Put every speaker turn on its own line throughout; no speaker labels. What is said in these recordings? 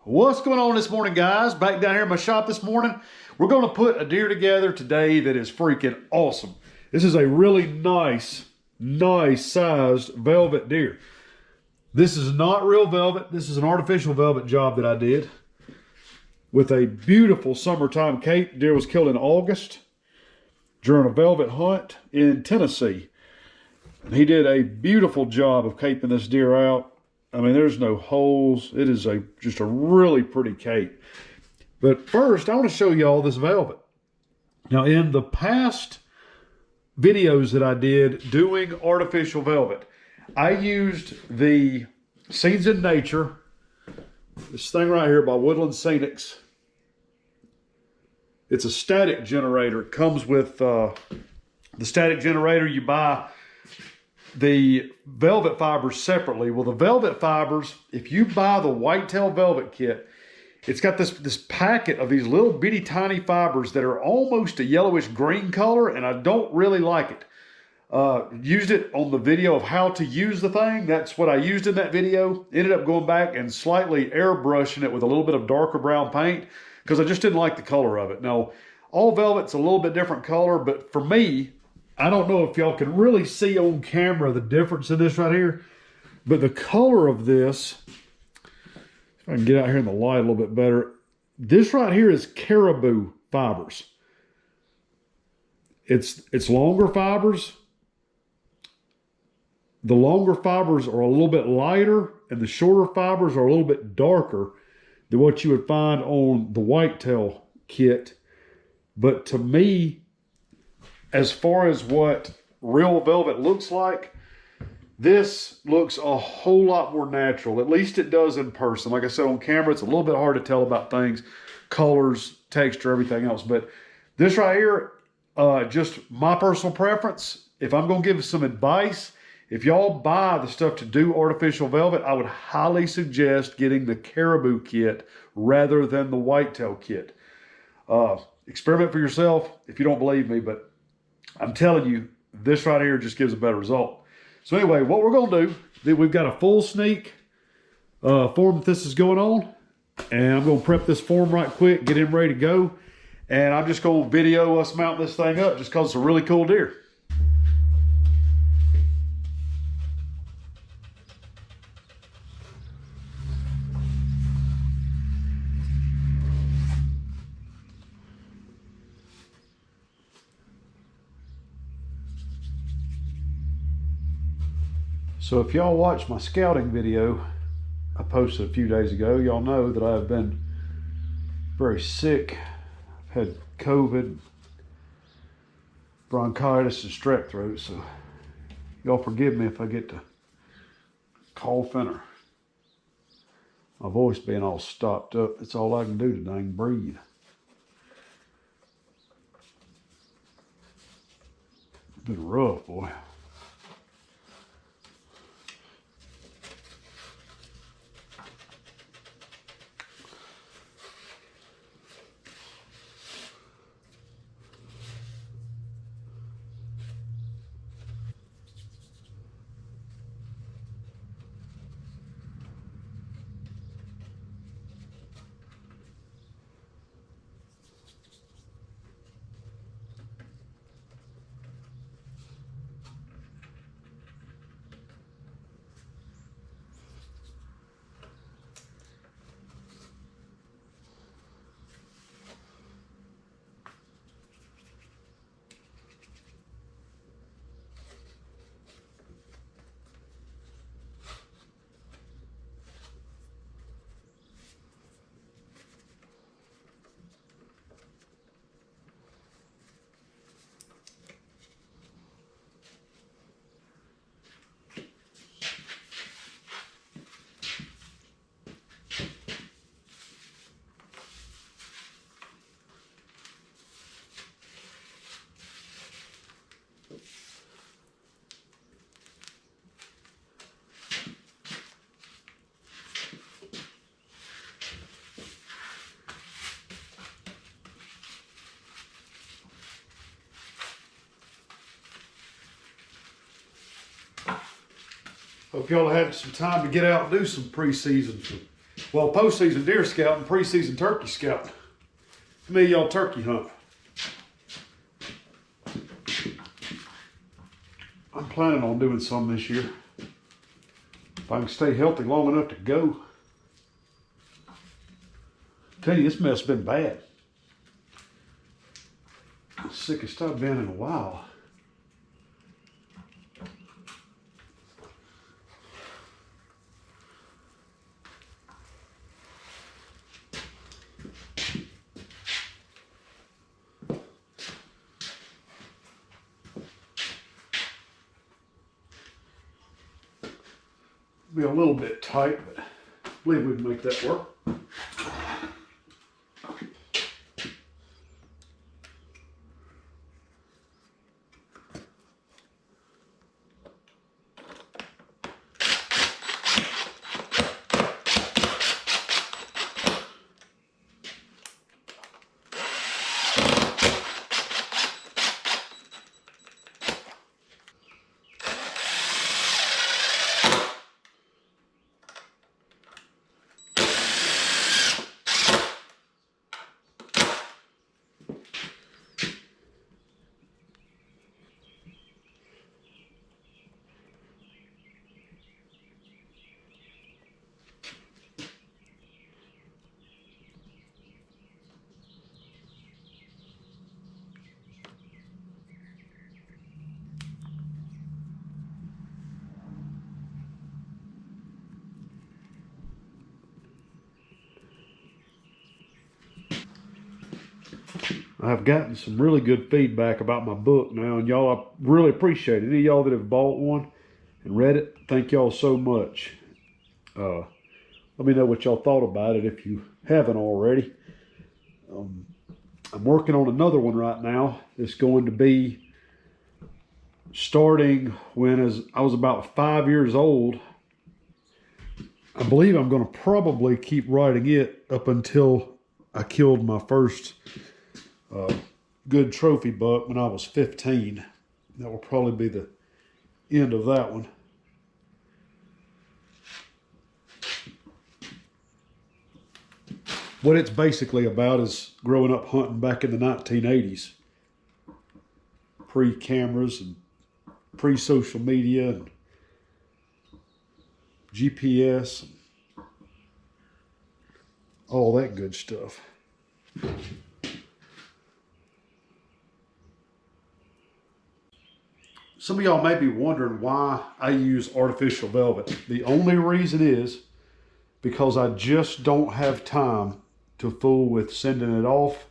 What's going on this morning, guys? Back down here in my shop this morning. We're going to put a deer together today that is freaking awesome. This is a really nice sized velvet deer. This is not real velvet. This is an artificial velvet job that I did with a beautiful summertime cape. The deer was killed in August during a velvet hunt in Tennessee. And he did a beautiful job of caping this deer out. I mean, there's no holes. It is just a really pretty cape. But first, I want to show you all this velvet. Now, in the past videos that I did doing artificial velvet, I used the Scenes in Nature, this thing right here by Woodland Scenics. It's a static generator. It comes with the static generator. You buy the velvet fibers separately. Well, the velvet fibers, if you buy the whitetail velvet kit, it's got this packet of these little bitty tiny fibers that are almost a yellowish green color, and I don't really like it. Used it on the video of how to use the thing. That's what I used in that video. Ended up going back and slightly airbrushing it with a little bit of darker brown paint because I just didn't like the color of it. Now, all velvet's a little bit different color, but for me, I don't know if y'all can really see on camera the difference in this right here, but the color of this, if I can get out here in the light a little bit better, this right here is caribou fibers. It's longer fibers. The longer fibers are a little bit lighter, and the shorter fibers are a little bit darker than what you would find on the whitetail kit. But to me, as far as what real velvet looks like, this looks a whole lot more natural. At least it does in person. Like I said, on camera, it's a little bit hard to tell about things, colors, texture, everything else. But this right here, just my personal preference. If I'm going to give some advice, if y'all buy the stuff to do artificial velvet, I would highly suggest getting the caribou kit rather than the whitetail kit. Experiment for yourself if you don't believe me, but I'm telling you, this right here just gives a better result. So anyway, what we're going to do, we've got a full sneak form that this is going on. And I'm going to prep this form right quick, get him ready to go. And I'm just going to video us mount this thing up just because it's a really cool deer. So if y'all watched my scouting video I posted a few days ago, y'all know that I've been very sick. I've had COVID, bronchitis, and strep throat, so y'all forgive me if I get to coughing or my voice being all stopped up. That's all I can do today, I can breathe. It's been rough, boy. Hope y'all had some time to get out and do some pre-season Well, postseason deer scouting, preseason turkey scouting. How many of y'all turkey hunt? I'm planning on doing some this year. If I can stay healthy long enough to go. I tell you, this mess has been bad. The sickest I've been in a while. Be a little bit tight, but I believe we can make that work. I've gotten some really good feedback about my book now, and y'all, I really appreciate it. Any of y'all that have bought one and read it, thank y'all so much. Let me know what y'all thought about it if you haven't already. I'm working on another one right now. It's going to be starting when I was about 5 years old. I believe I'm going to probably keep writing it up until I killed my first good trophy buck when I was 15. That will probably be the end of that one. What it's basically about is growing up hunting back in the 1980s. Pre-cameras and pre-social media and GPS, and all that good stuff. Some of y'all may be wondering why I use artificial velvet. The only reason is because I just don't have time to fool with sending it off,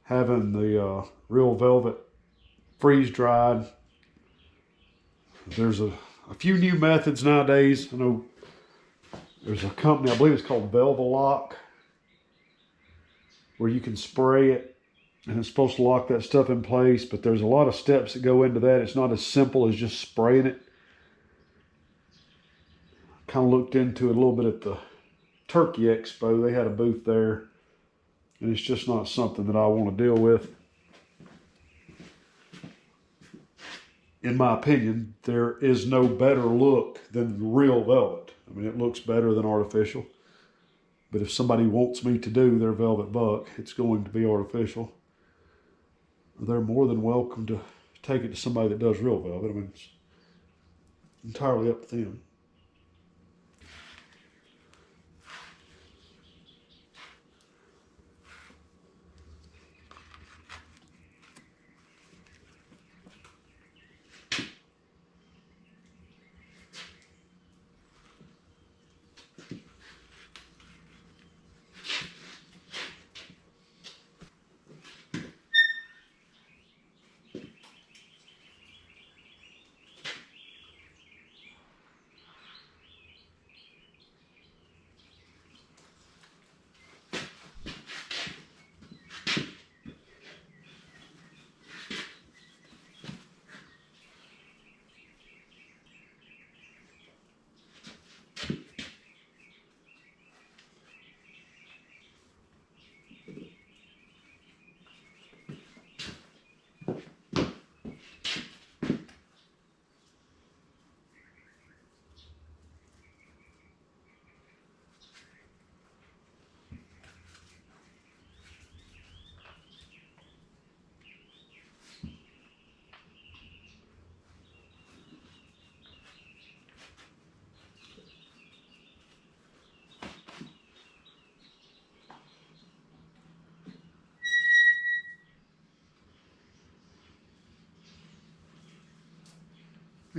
having the real velvet freeze dried. There's a few new methods nowadays. I know there's a company, I believe it's called Velvelock, where you can spray it and it's supposed to lock that stuff in place, but there's a lot of steps that go into that. It's not as simple as just spraying it. Kind of looked into it a little bit at the Turkey Expo. They had a booth there, and it's just not something that I want to deal with. In my opinion, there is no better look than real velvet. I mean, it looks better than artificial. But if somebody wants me to do their velvet buck, it's going to be artificial. They're more than welcome to take it to somebody that does real velvet. I mean, it's entirely up to them.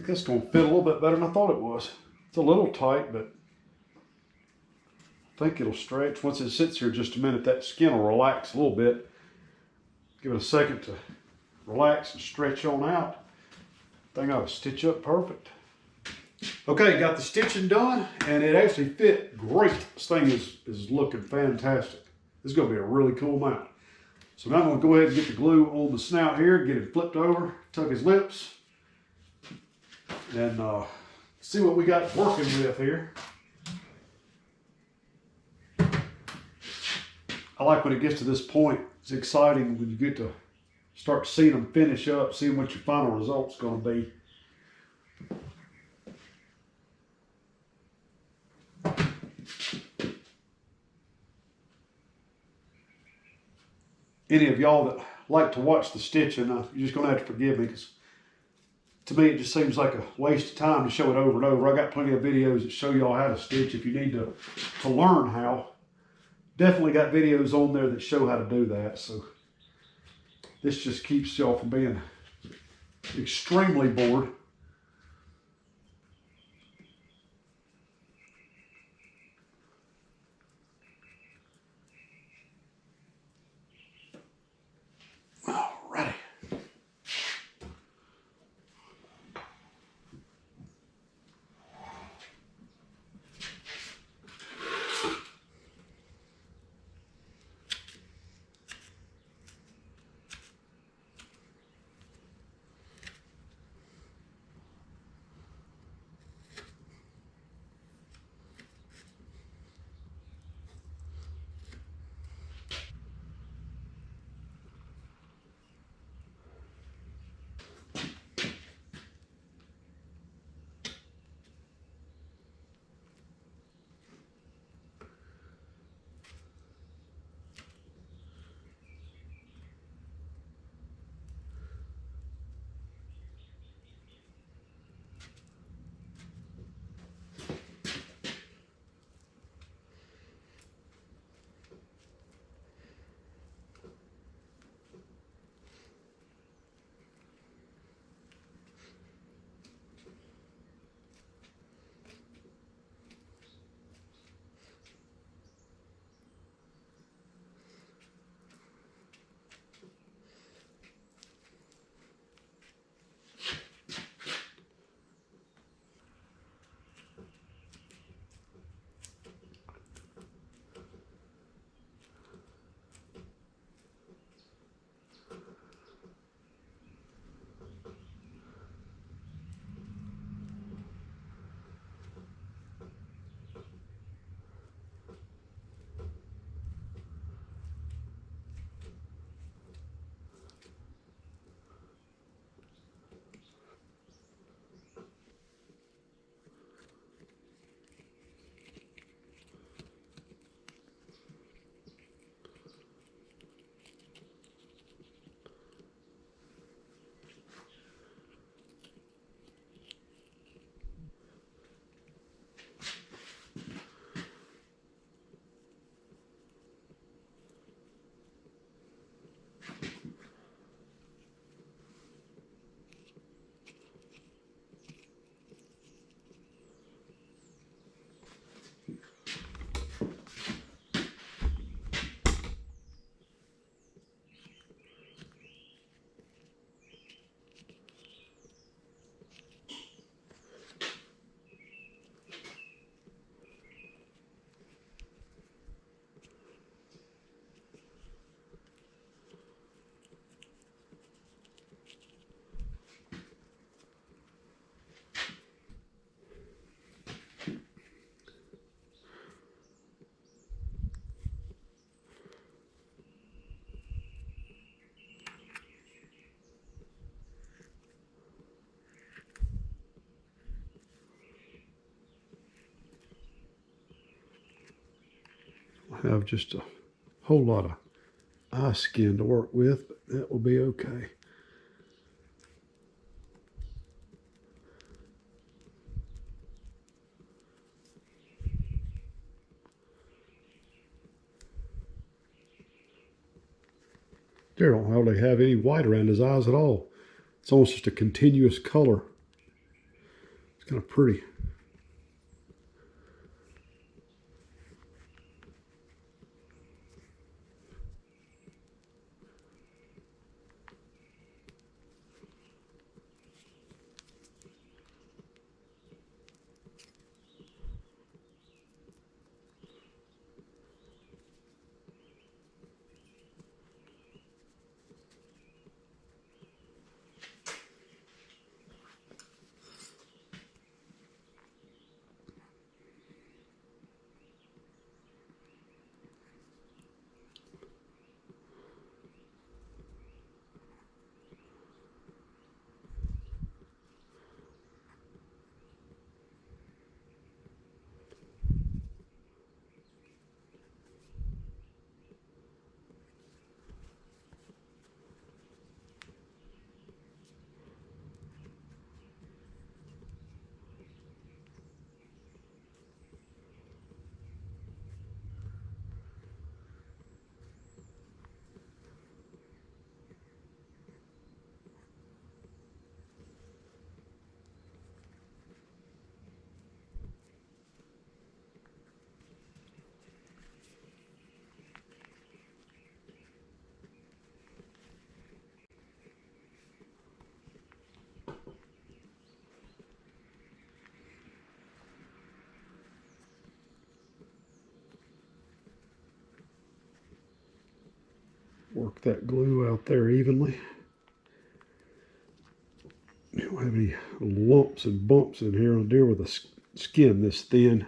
think that's going to fit a little bit better than I thought it was. It's a little tight, but I think it'll stretch. Once it sits here just a minute, that skin will relax a little bit. Give it a second to relax and stretch on out. Thing ought to stitch up perfect. Okay, got the stitching done, and it actually fit great. This thing is looking fantastic. This is going to be a really cool mount. So now I'm going to go ahead and get the glue on the snout here, get it flipped over, tuck his lips, and see what we got working with here. I like when it gets to this point. It's exciting when you get to start seeing them finish up, seeing what your final result's going to be. Any of y'all that like to watch the stitching, you're just going to have to forgive me, because to me it just seems like a waste of time to show it over and over. I got plenty of videos that show y'all how to stitch if you need to learn how. Definitely got videos on there that show how to do that. So this just keeps y'all from being extremely bored. Alrighty. I have just a whole lot of eye skin to work with, but that will be okay. There don't hardly have any white around his eyes at all. It's almost just a continuous color. It's kind of pretty. Work that glue out there evenly. You don't have any lumps and bumps in here on deer with a skin this thin.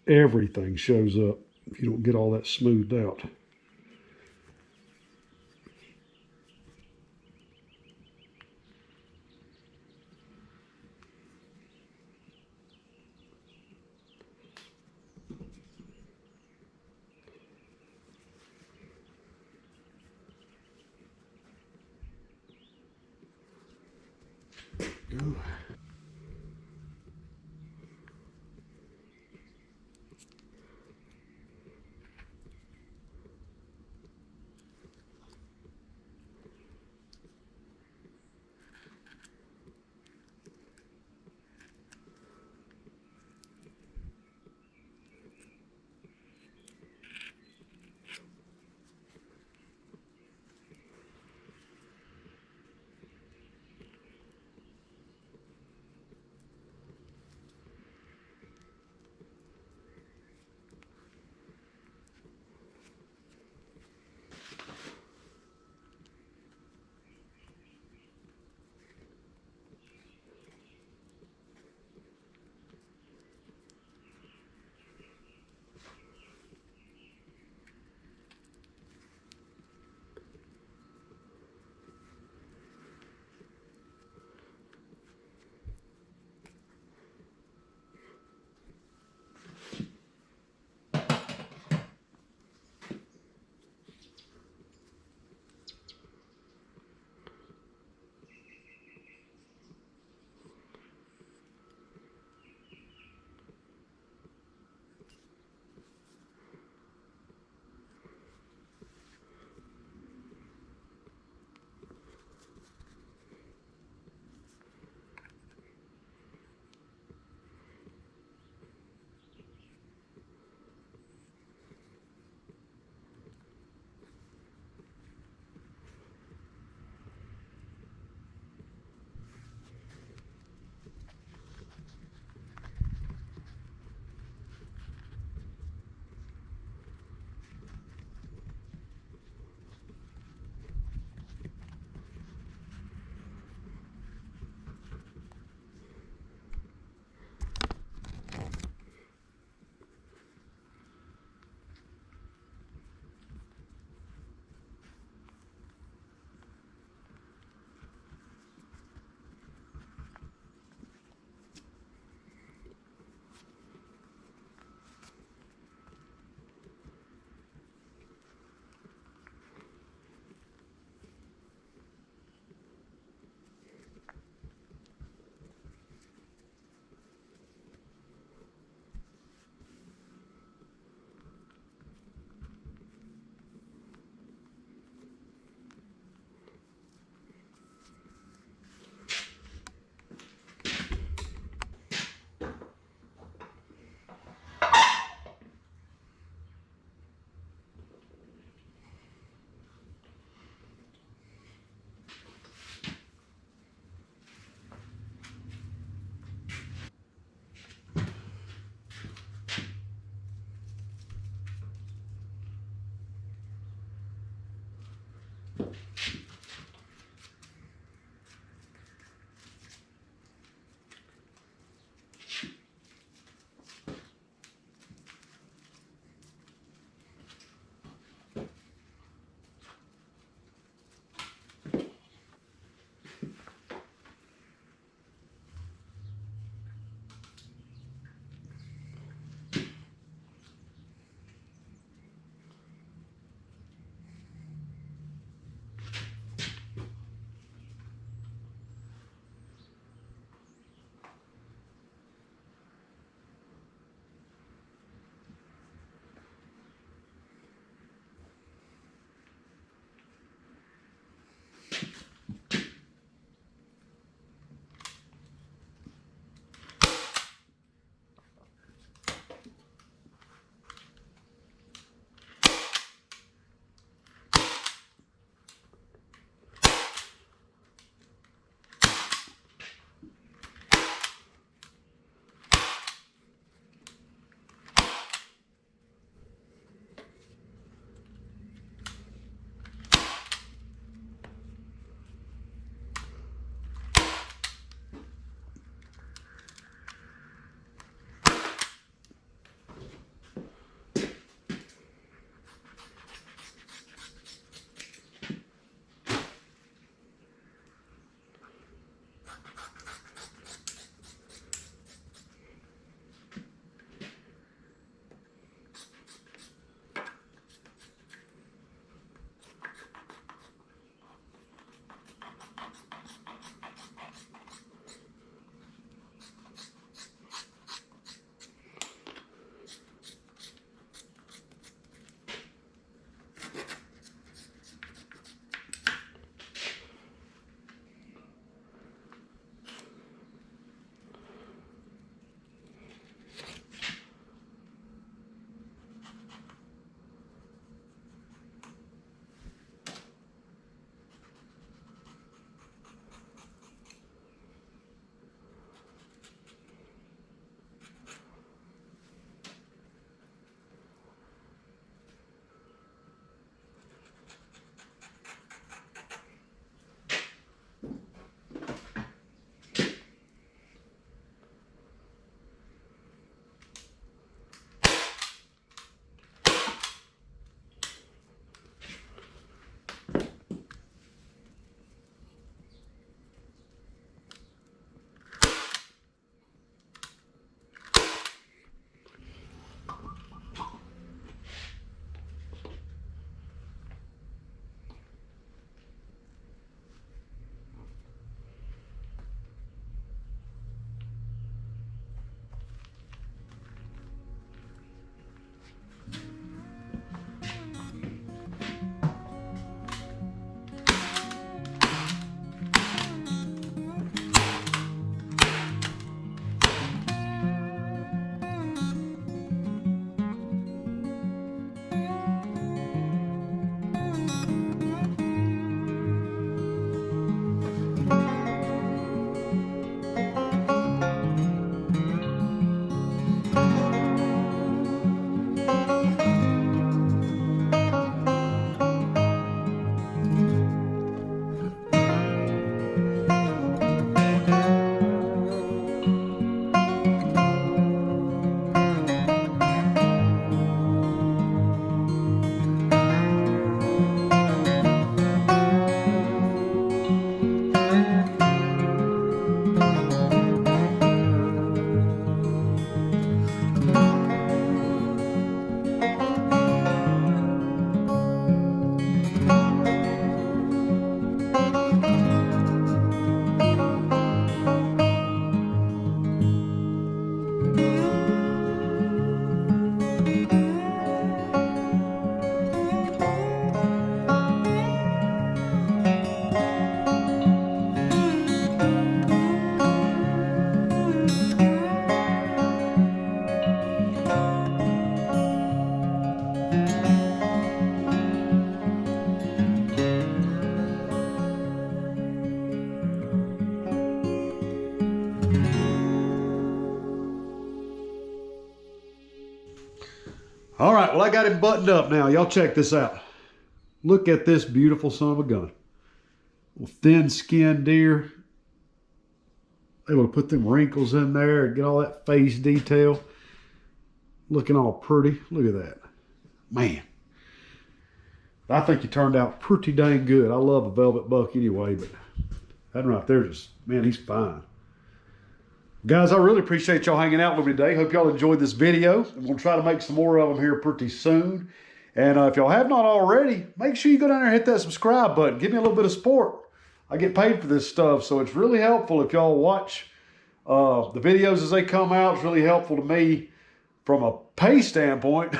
Everything shows up if you don't get all that smoothed out. Go. All right, well, I got him buttoned up now. Y'all check this out. Look at this beautiful son of a gun. Thin-skinned deer. Able to put them wrinkles in there, get all that face detail. Looking all pretty. Look at that. Man. I think he turned out pretty dang good. I love a velvet buck anyway, but that right there just, man, he's fine. Guys, I really appreciate y'all hanging out with me today. Hope y'all enjoyed this video. I'm going to try to make some more of them here pretty soon. And if y'all have not already, make sure you go down there and hit that subscribe button. Give me a little bit of support. I get paid for this stuff, so it's really helpful if y'all watch the videos as they come out. It's really helpful to me from a pay standpoint,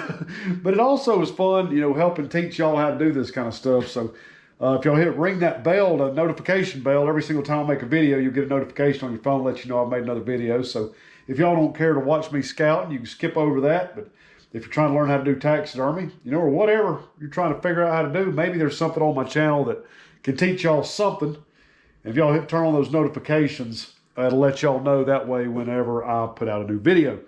but it also is fun, you know, helping teach y'all how to do this kind of stuff. So if y'all ring that bell, the notification bell, every single time I make a video, you'll get a notification on your phone, let you know I've made another video. So if y'all don't care to watch me scouting, you can skip over that. But if you're trying to learn how to do taxidermy, you know, or whatever you're trying to figure out how to do, maybe there's something on my channel that can teach y'all something. And if y'all turn on those notifications, it'll let y'all know that way whenever I put out a new video.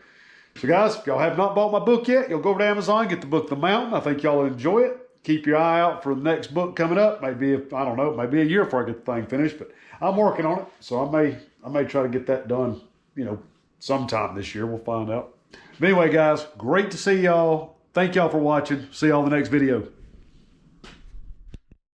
So guys, if y'all have not bought my book yet, you'll go over to Amazon, get the book The Mountain. I think y'all will enjoy it. Keep your eye out for the next book coming up. Maybe, I don't know, maybe a year before I get the thing finished, but I'm working on it. So I may try to get that done, you know, sometime this year. We'll find out. But anyway, guys, great to see y'all. Thank y'all for watching. See y'all in the next video.